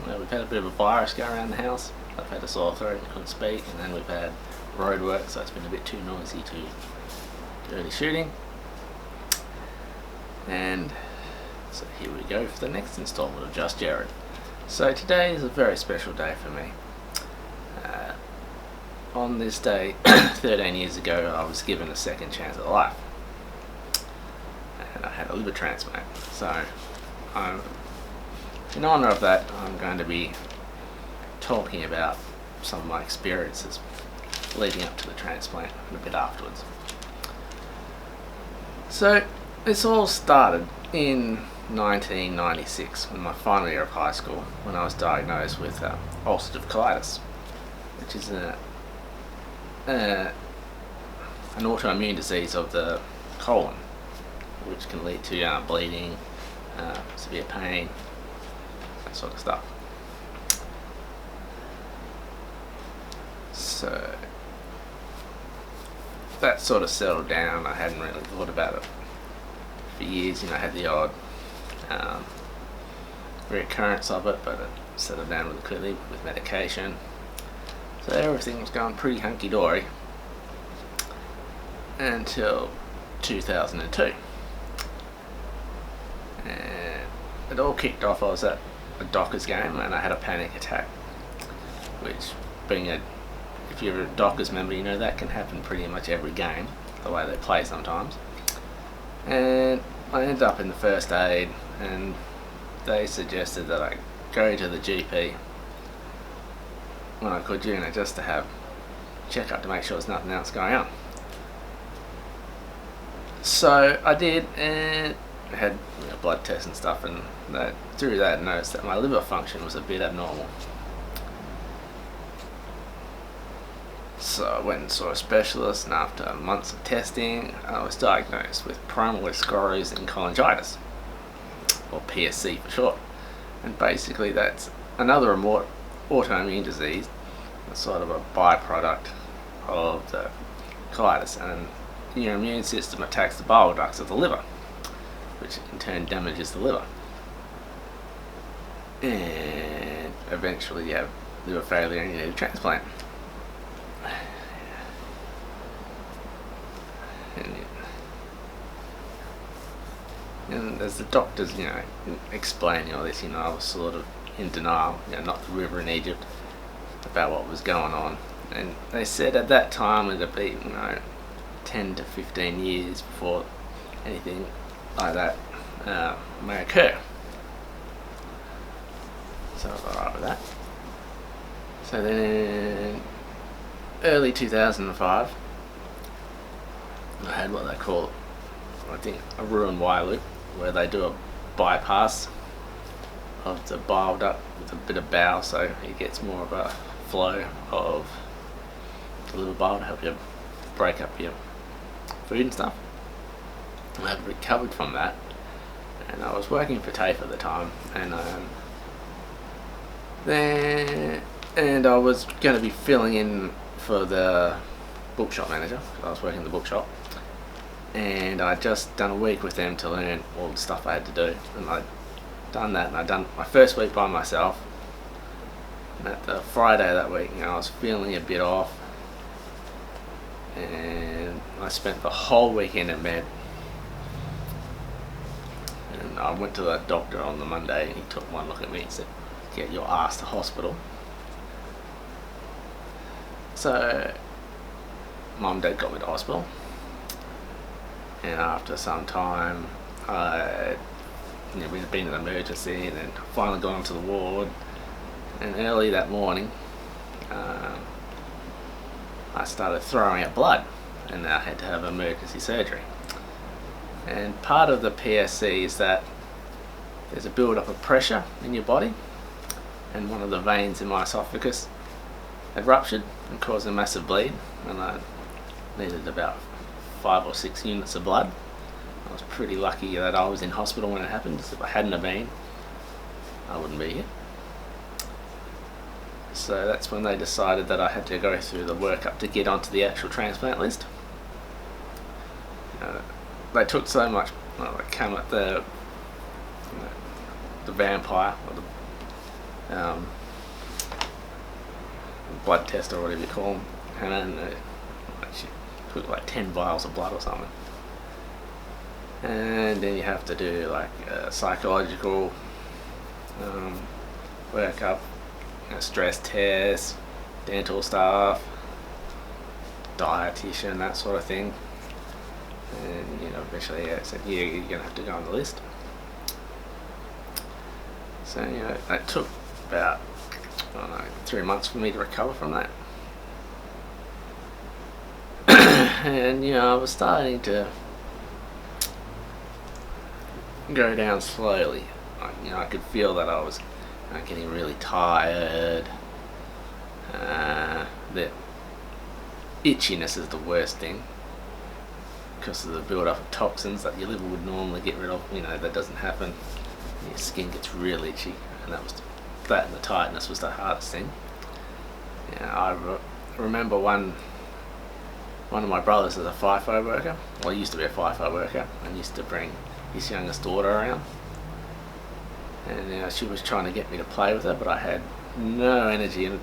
Well, we've had a bit of a virus go around the house. I've had a sore throat and couldn't speak, and then we've had road work, so it's been a bit too noisy to do any shooting. And so here we go for the next instalment of Just Jared. So today is a very special day for me. On this day, 13 years ago, I was given a second chance at life. And I had a liver transplant. So, in honour of that, I'm going to be talking about some of my experiences leading up to the transplant and a bit afterwards. So, this all started in 1996, in my final year of high school, when I was diagnosed with ulcerative colitis, which is an autoimmune disease of the colon, which can lead to bleeding, severe pain, that sort of stuff. So that sort of settled down. I hadn't really thought about it for years. I had the odd reoccurrence of it, but it settled down really quickly with medication. So everything was going pretty hunky-dory until 2002. And it all kicked off. I was at a Dockers game and I had a panic attack, which, if you're a Dockers member, you know that can happen pretty much every game, the way they play sometimes. And I ended up in the first aid, and they suggested that I go to the GP when I could, just to have a check-up to make sure there's nothing else going on. So I did, and I had blood tests and stuff, and through that I noticed that my liver function was a bit abnormal. So I went and saw a specialist, and after months of testing, I was diagnosed with primary sclerosing cholangitis, or PSC for short. And basically that's another autoimmune disease, that's sort of a byproduct of the colitis, and your immune system attacks the bile ducts of the liver, which in turn damages the liver, and eventually you have liver failure and you need a transplant. And as the doctors, explaining all this, I was sort of in denial, not the river in Egypt, about what was going on. And they said at that time it'd be, 10 to 15 years before anything like that may occur. So I was alright with that. So then in early 2005, I had what they call, I think, a Roux-en-Y loop, where they do a bypass of the bile duct with a bit of bowel, so it gets more of a flow of the liver bile to help you break up your food and stuff. And I've recovered from that, and I was working for TAFE at the time, and I was going to be filling in for the bookshop manager. I was working in the bookshop, and I'd just done a week with them to learn all the stuff I had to do, and I'd done that, and I'd done my first week by myself. And at the Friday that week, I was feeling a bit off, and I spent the whole weekend in bed. And I went to the doctor on the Monday, and he took one look at me and said, "Get your ass to hospital." So Mum and Dad got me to hospital, and after some time we'd been in an emergency, and then finally got onto the ward. And early that morning I started throwing out blood, and I had to have emergency surgery. And part of the PSC is that there's a build-up of pressure in your body, and one of the veins in my esophagus had ruptured and caused a massive bleed, and I needed about 5 or 6 units of blood. I was pretty lucky that I was in hospital when it happened. If I hadn't have been, I wouldn't be here. So that's when they decided that I had to go through the workup to get onto the actual transplant list. They took so much, they came at the vampire, or blood test or whatever you call them, and then she took like 10 vials of blood or something. And then you have to do like a psychological workup, stress test, dental stuff, dietitian, that sort of thing. And eventually I said, yeah, you're gonna have to go on the list. So that took about 3 months for me to recover from that. And I was starting to go down slowly. I could feel that I was getting really tired. The itchiness is the worst thing because of the build-up of toxins that your liver would normally get rid of. That doesn't happen. Your skin gets real itchy, and that and the tiredness was the hardest thing. I remember one of my brothers is a FIFO worker. Well, he used to be a FIFO worker and used to bring his youngest daughter around. And she was trying to get me to play with her, but I had no energy. And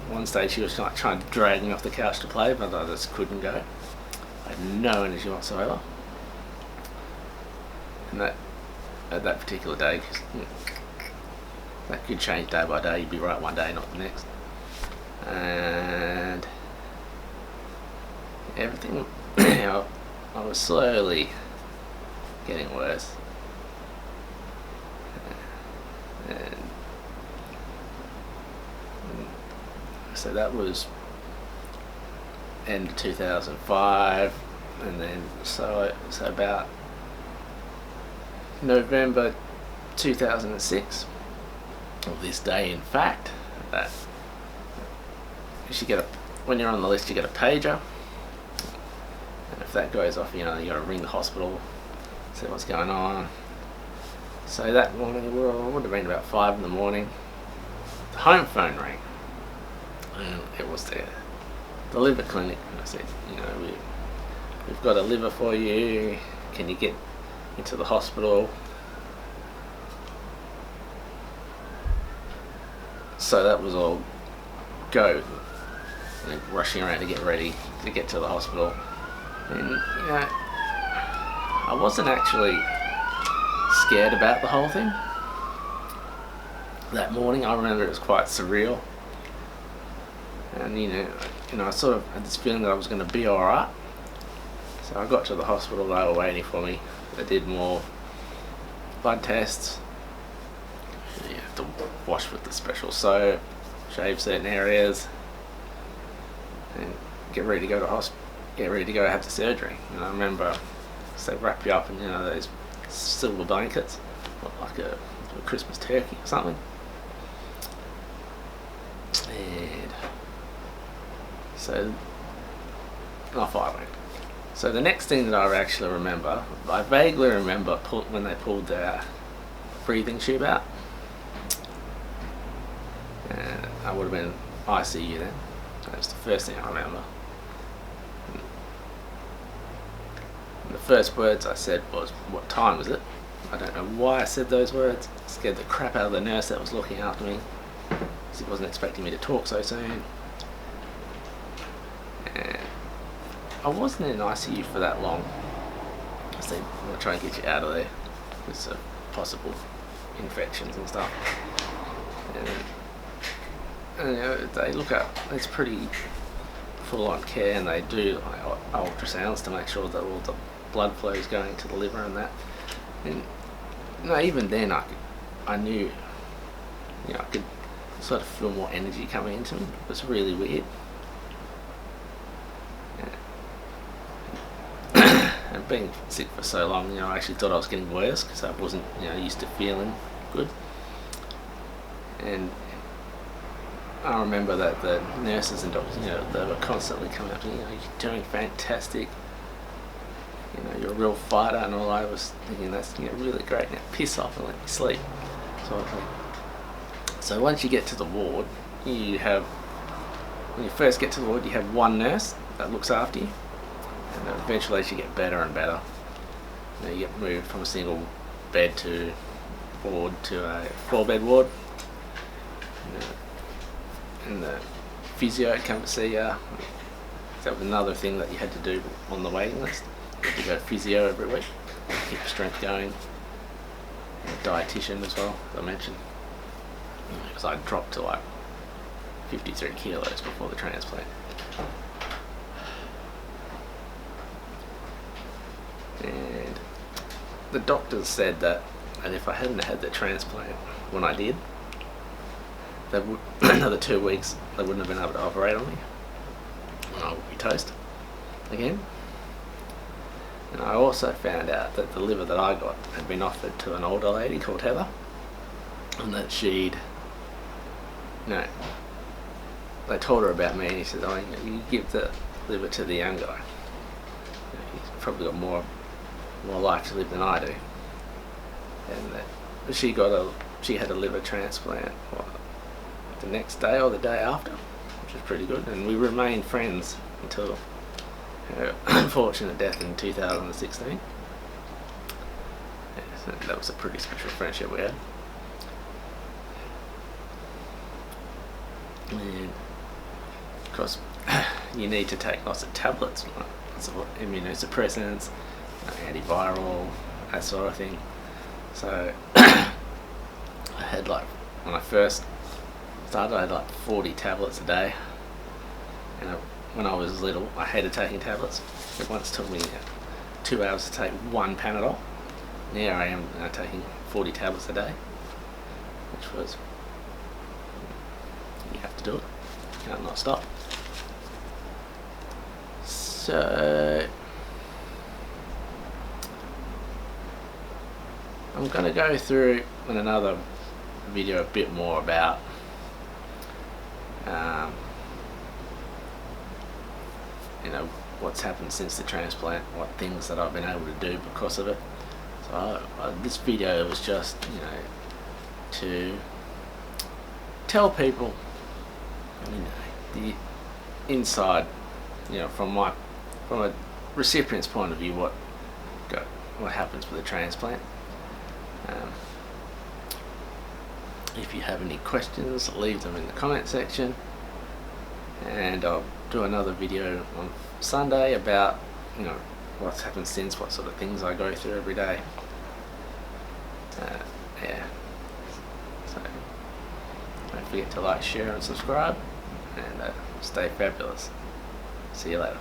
one stage she was like trying to drag me off the couch to play, but I just couldn't go. I had no energy whatsoever. And at that particular day, 'cause, that could change day by day. You'd be right one day, not the next. And everything, I was slowly getting worse. And so that was end of 2005, and then so about November 2006, or this day in fact, that when you're on the list you get a pager, and if that goes off, you got to ring the hospital, see what's going on. So that morning, it would have been about 5 in the morning, the home phone rang, and it was the liver clinic. And I said, we've got a liver for you, can you get into the hospital? So that was all go, rushing around to get ready to get to the hospital. And I wasn't actually scared about the whole thing. That morning I remember it was quite surreal, and I sort of had this feeling that I was going to be alright. So I got to the hospital, they were waiting for me. They did more blood tests. You have to wash with the special soap, shave certain areas, and get ready to go to hospital. Get ready to go have the surgery. And I remember they wrap you up in those silver blankets, like a Christmas turkey or something. And so off I went. So the next thing that I actually remember, I vaguely remember when they pulled their breathing tube out. And I would have been ICU then. That was the first thing I remember. And the first words I said was, "What time is it?" I don't know why I said those words. It scared the crap out of the nurse that was looking after me, because he wasn't expecting me to talk so soon. And I wasn't in ICU for that long. So they want to try and get you out of there with some possible infections and stuff. And they look at, it's pretty full on care, and they do like ultrasounds to make sure that all the blood flow is going to the liver and that. And even then I knew, I could sort of feel more energy coming into me. It was really weird. And being sick for so long, I actually thought I was getting worse because I wasn't, used to feeling good. And I remember that the nurses and doctors, they were constantly coming up to me, you're doing fantastic, you're a real fighter, and all I was thinking, that's really great, now piss off and let me sleep. So once you get to the ward, when you first get to the ward, you have one nurse that looks after you, and eventually as you get better and better, you get moved from a single bed to a 4-bed ward. and the physio would come to see you. That was another thing that you had to do on the waiting list. You had to go to physio every week, keep your strength going. A dietitian as well, as I mentioned, because I dropped to like 53 kilos before the transplant. And the doctors said that, and if I hadn't had the transplant when I did, they would, another 2 weeks, they wouldn't have been able to operate on me, and I would be toast again. And I also found out that the liver that I got had been offered to an older lady called Heather, and that she'd, they told her about me, and he said, "Oh, you give the liver to the young guy. He's probably got more life to live than I do." And that she had a liver transplant the next day or the day after, which was pretty good, and we remained friends until her unfortunate death in 2016. Yeah, so that was a pretty special friendship we had. And of course, you need to take lots of tablets, lots of immunosuppressants, antiviral, that sort of thing. So I had when I first started, I had 40 tablets a day, and when I was little, I hated taking tablets. It once took me 2 hours to take one Panadol. Now I am taking 40 tablets a day, which was, you have to do it. You can't not stop. So I'm going to go through in another video a bit more about what's happened since the transplant, what things that I've been able to do because of it. So this video was just to tell people the inside, from a recipient's point of view, what happens with a transplant. If you have any questions, leave them in the comment section, and I'll do another video on Sunday about what's happened since, what sort of things I go through every day. Yeah, so don't forget to like, share and subscribe, and stay fabulous. See you later.